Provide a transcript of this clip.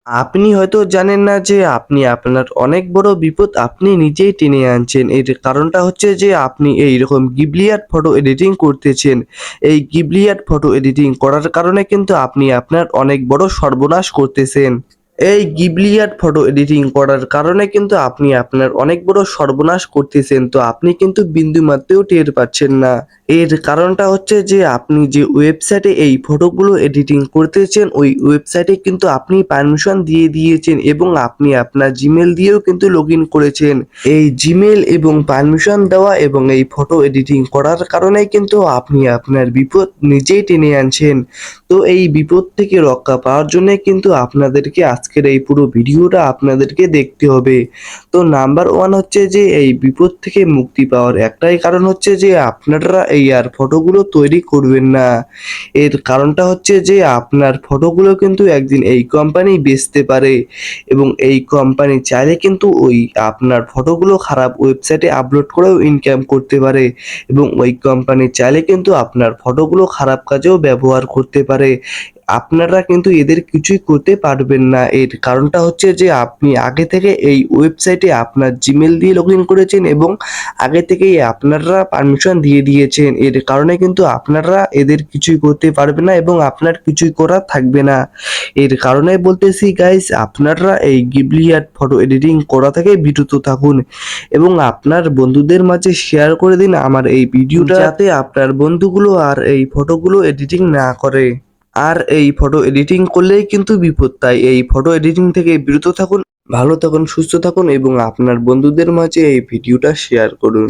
আপনি হয়তো জানেন না যে আপনি আপনার অনেক বড় বিপদ আপনি নিজেই টেনে আনছেন। এর কারণটা হচ্ছে যে আপনি এইরকম গিবলি আর্ট ফটো এডিটিং করতেছেন। এই গিবলি আর্ট ফটো এডিটিং করার কারণে কিন্তু আপনি আপনার অনেক বড় সর্বনাশ করতেছেন। এই গিবলি আর্ট ফটো এডিটিং করার কারণে কিন্তু আপনি আপনার অনেক বড় সর্বনাশ করতেছেন। তো আপনি কিন্তু বিন্দুমাত্রও টের পাচ্ছেন না। এর কারণটা হচ্ছে যে আপনি যে ওয়েবসাইটে এই ফটোগুলো এডিটিং করতেছেন, ওই ওয়েবসাইটে কিন্তু আপনি পারমিশন দিয়ে দিয়েছেন এবং আপনি আপনার জিমেল দিয়েও কিন্তু লগইন করেছেন। এই জিমেল এবং পারমিশন দেওয়া এবং এই ফটো এডিটিং করার কারণেই কিন্তু আপনি আপনার বিপদ নিজেই টেনে আনছেন। তো এই বিপদ থেকে রক্ষা পাওয়ার জন্যে কিন্তু আপনাদেরকে আজকের এই পুরো ভিডিওটা আপনাদেরকে দেখতে হবে। তো নাম্বার 1 হচ্ছে যে এই বিপদ থেকে মুক্তি পাওয়ার একটাই কারণ হচ্ছে যে আপনারা এই আর ফটোগুলো তৈরি করবেন না। এর কারণটা হচ্ছে যে আপনার ফটোগুলো কিন্তু একদিন এই কোম্পানি বেচতে পারে এবং এই কোম্পানি চাইলে কিন্তু ওই আপনার ফটোগুলো খারাপ ওয়েবসাইটে আপলোড করেও ইনকাম করতে পারে এবং ওই কোম্পানি চাইলে কিন্তু আপনার ফটোগুলো খারাপ কাজেও ব্যবহার করতে পারে। আপনারা কিন্তু এদের কিছুই করতে পারবেন না। এর কারণটা হচ্ছে যে আপনি আগে থেকে এই ওয়েবসাইটে আপনার জিমেল দিয়ে লগইন করেছেন এবং আগে থেকেই আপনারা পারমিশন দিয়ে দিয়েছেন। এর কারণে কিন্তু আপনারা এদের কিছুই করতে পারবেন না এবং আপনার কিছুই করার থাকবে না। এর কারণে বলতেছি গাইস, আপনারা এই গিবলি আর্ট ফটো এডিটিং করা থেকে বিরত থাকুন এবং আপনার বন্ধুদের মাঝে শেয়ার করে দিন আমার এই ভিডিওটা, যাতে আপনার বন্ধুগুলো আর এই ফটোগুলো এডিটিং না করে। আর এই ফটো এডিটিং করলেই কিন্তু বিপদ, তাই এই ফটো এডিটিং থেকে বিরত থাকুন। ভালো থাকুন, সুস্থ থাকুন এবং আপনার বন্ধুদের মাঝে এই ভিডিওটা শেয়ার করুন।